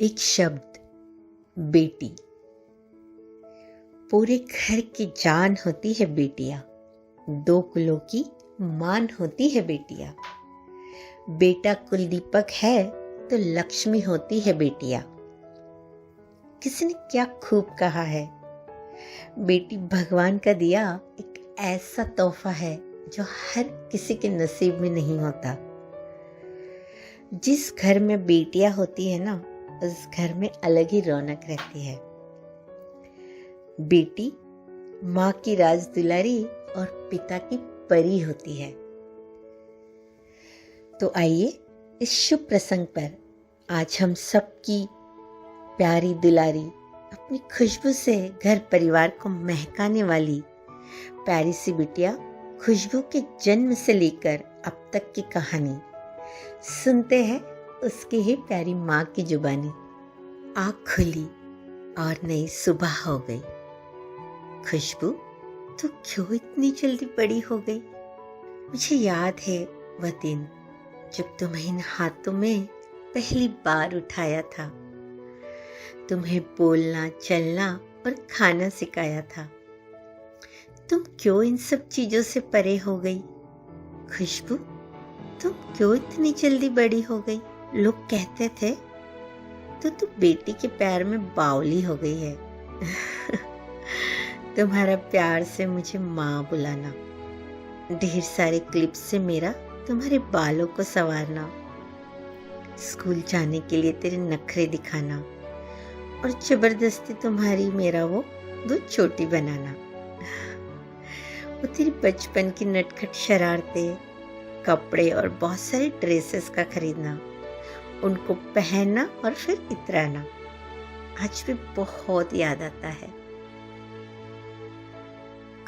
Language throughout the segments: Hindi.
एक शब्द, बेटी। पूरे घर की जान होती है बेटियां, दो कुलों की मान होती है बेटियां। बेटा कुल दीपक है तो लक्ष्मी होती है बेटियां। किसी ने क्या खूब कहा है, बेटी भगवान का दिया एक ऐसा तोहफा है जो हर किसी के नसीब में नहीं होता। जिस घर में बेटियां होती है ना, उस घर में अलग ही रौनक रहती है। बेटी माँ की राज दुलारी और पिता की परी होती है। तो आइए इस शुभ प्रसंग पर आज हम सबकी प्यारी दुलारी, अपनी खुशबू से घर परिवार को महकाने वाली प्यारी सी बिटिया खुशबू के जन्म से लेकर अब तक की कहानी सुनते हैं उसकी ही प्यारी माँ की जुबानी। आँख खुली और नई सुबह हो गई। खुशबू, तू क्यों इतनी जल्दी बड़ी हो गई? मुझे याद है वह दिन जब तुम्हें इन हाथों में पहली बार उठाया था, तुम्हें बोलना, चलना और खाना सिखाया था। तुम क्यों इन सब चीजों से परे हो गई? खुशबू, तुम क्यों इतनी जल्दी बड़ी हो गई? लोग कहते थे तो बेटी के प्यार में बावली हो गई है। तुम्हारा प्यार से मुझे माँ बुलाना, ढेर सारे क्लिप्स से मेरा तुम्हारे बालों को संवारना, स्कूल जाने के लिए तेरे नखरे दिखाना और जबरदस्ती तुम्हारी मेरा वो दो चोटी बनाना। वो तेरी बचपन की नटखट शरारतें, कपड़े और बहुत सारे ड्रेसेस का खरीदना, उनको पहनना और फिर इतराना आज भी बहुत याद आता है।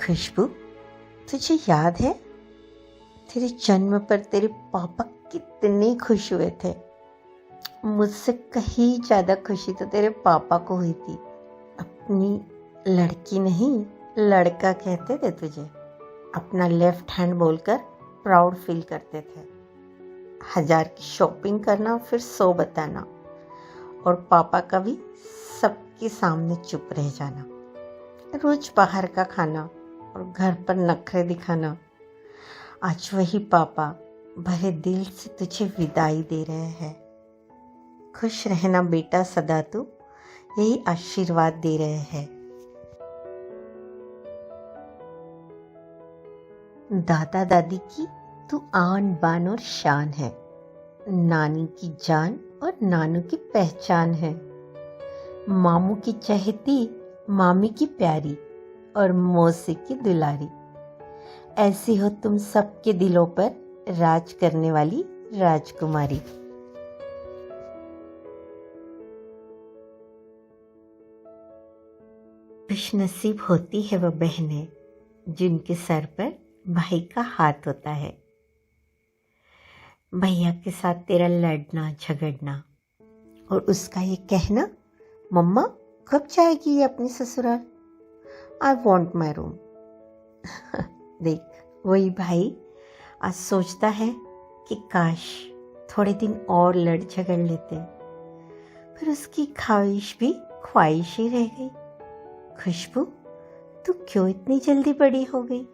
खुशबू, तुझे याद है तेरे जन्म पर तेरे पापा कितने खुश हुए थे? मुझसे कहीं ज्यादा खुशी तो तेरे पापा को हुई थी। अपनी लड़की नहीं, लड़का कहते थे तुझे। अपना लेफ्ट हैंड बोलकर प्राउड फील करते थे। 1000 की शॉपिंग करना, फिर 100 बताना और पापा का भी सबके सामने चुप रह जाना। रोज बाहर का खाना और घर पर नखरे दिखाना। आज वही पापा भरे दिल से तुझे विदाई दे रहे हैं। खुश रहना बेटा सदा, तू यही आशीर्वाद दे रहे हैं। दादा दादी की तू आन बान और शान है, नानी की जान और नानू की पहचान है। मामू की चहेती, मामी की प्यारी और मौसी की दुलारी। ऐसी हो तुम सबके दिलों पर राज करने वाली राजकुमारी। खुशनसीब होती है वह बहनें जिनके सर पर भाई का हाथ होता है। भैया के साथ तेरा लड़ना झगड़ना और उसका ये कहना, मम्मा कब जाएगी ये अपनी ससुराल? I want my room. देख, वही भाई आज सोचता है कि काश थोड़े दिन और लड़ झगड़ लेते, फिर उसकी ख्वाहिश भी ख्वाहिश ही रह गई। खुशबू, तू क्यों इतनी जल्दी बड़ी हो गई?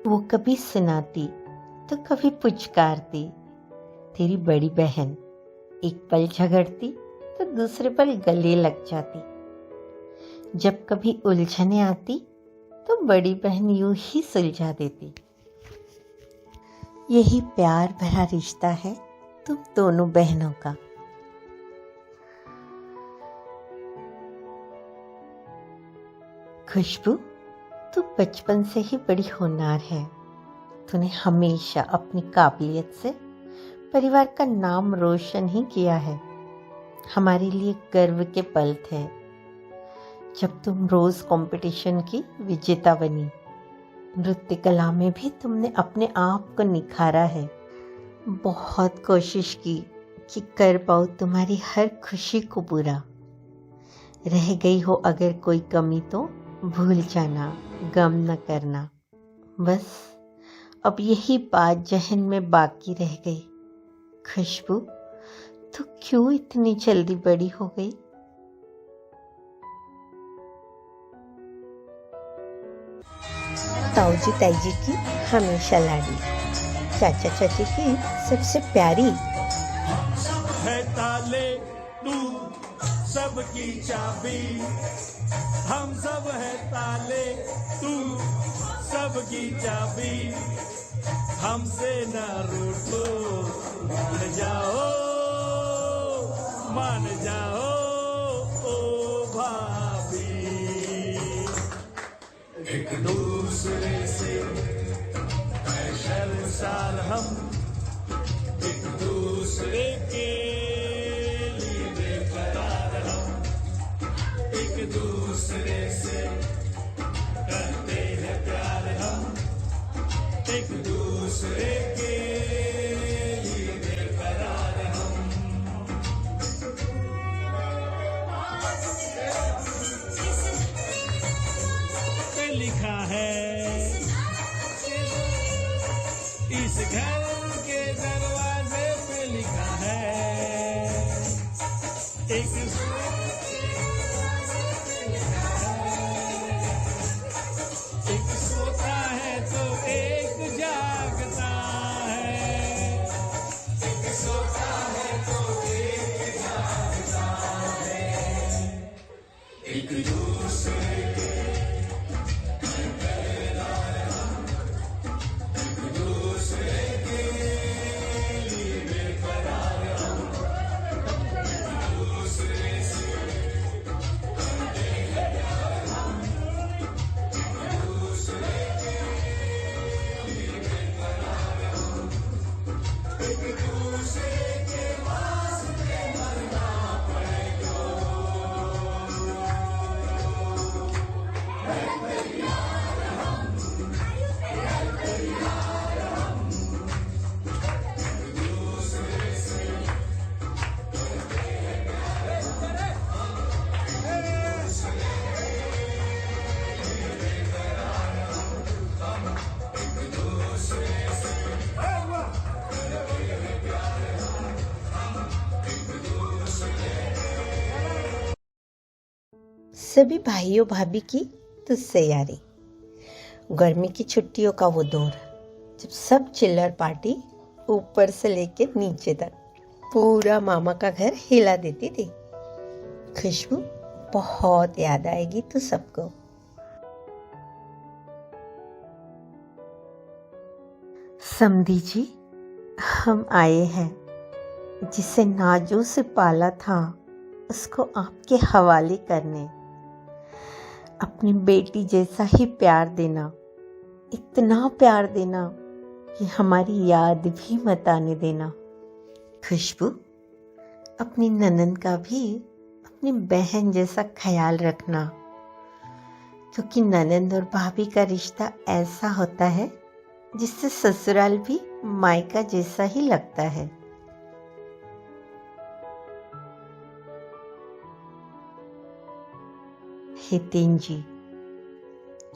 वो कभी सुनाती तो कभी पुचकारती। तेरी बड़ी बहन एक पल झगड़ती तो दूसरे पल गले लग जाती। जब कभी उलझने आती तो बड़ी बहन यूं ही सुलझा देती। यही प्यार भरा रिश्ता है तुम दोनों बहनों का। खुशबू, तू बचपन से ही बड़ी होनहार है। तूने हमेशा अपनी काबिलियत से परिवार का नाम रोशन ही किया है। हमारे लिए गर्व के पल थे जब तुम रोज कंपटीशन की विजेता बनी। नृत्य कला में भी तुमने अपने आप को निखारा है। बहुत कोशिश की कि कर पाऊँ तुम्हारी हर खुशी को पूरा। रह गई हो अगर कोई कमी तो भूल जाना, गम न करना। बस अब यही बात जहन में बाकी रह गई। खुशबू, तू क्यों इतनी जल्दी बड़ी हो गई? ताऊजी ताईजी की हमेशा लाडी, चाचा चाची की सबसे प्यारी। है ताले तू सबकी चाबी, हम सब है ताले तू सबकी चाबी, हमसे ना रूठो, मान जाओ ओ भाभी। एक दूसरे से शर्मसार हम, एक दूसरे के लिए बेकरार हम, एक दूसरे से करते हैं प्यार हम, एक दूसरे के लिए बेकरार हम। पे लिखा है इस घर के दरवाजे पे लिखा है, एक सोता है तो एक जागता है, एक सोता है तो एक जागता है, एक दूसरे के पहरेदार हम, एक दूसरे के लिए बेकरार हम, एक दूसरे से करते हैं प्यार हम, एक दूसरे के लिए बेकरार हम, एक दूसरे के वास्ते मरना पड़े तो। सभी भाइयों भाभी की तुझसे यारी। गर्मी की छुट्टियों का वो दौर जब सब चिल्लर पार्टी ऊपर से लेके नीचे तक पूरा मामा का घर हिला देती थी। खुशबू, बहुत याद आएगी तू सबको। समधी जी, हम आए हैं। जिसे नाजों से पाला था उसको आपके हवाले करने, अपनी बेटी जैसा ही प्यार देना, इतना प्यार देना कि हमारी याद भी मत आने देना। खुशबू, अपनी ननद का भी अपनी बहन जैसा ख्याल रखना, क्योंकि ननद और भाभी का रिश्ता ऐसा होता है जिससे ससुराल भी मायका जैसा ही लगता है। हितेन जी,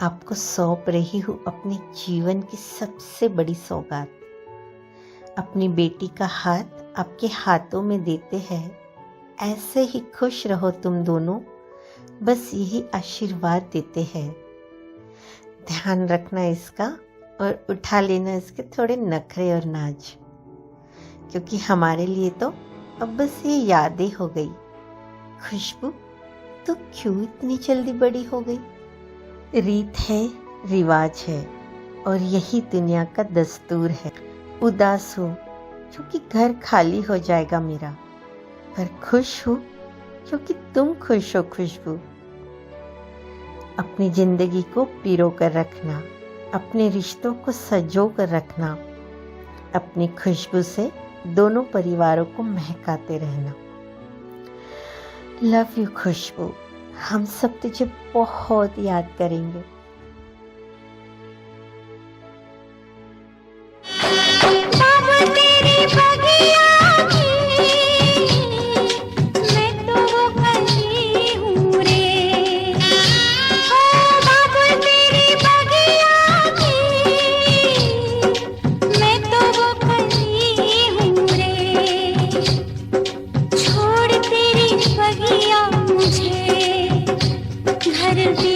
आपको सौंप रही हूँ अपने जीवन की सबसे बड़ी सौगात। अपनी बेटी का हाथ आपके हाथों में देते हैं। ऐसे ही खुश रहो तुम दोनों, बस यही आशीर्वाद देते हैं। ध्यान रखना इसका और उठा लेना इसके थोड़े नखरे और नाज, क्योंकि हमारे लिए तो अब बस ये यादें हो गई। खुशबू, तो क्यों इतनी जल्दी बड़ी हो गई? रीत है, रिवाज है और यही दुनिया का दस्तूर है। उदास हो क्योंकि घर खाली हो जाएगा मेरा, पर खुश हो क्योंकि तुम खुश हो। खुशबू, अपनी जिंदगी को पिरो कर रखना, अपने रिश्तों को सजो कर रखना, अपनी खुशबू से दोनों परिवारों को महकाते रहना। लव यू खुशबू, हम सब तुझे बहुत याद करेंगे। घंटी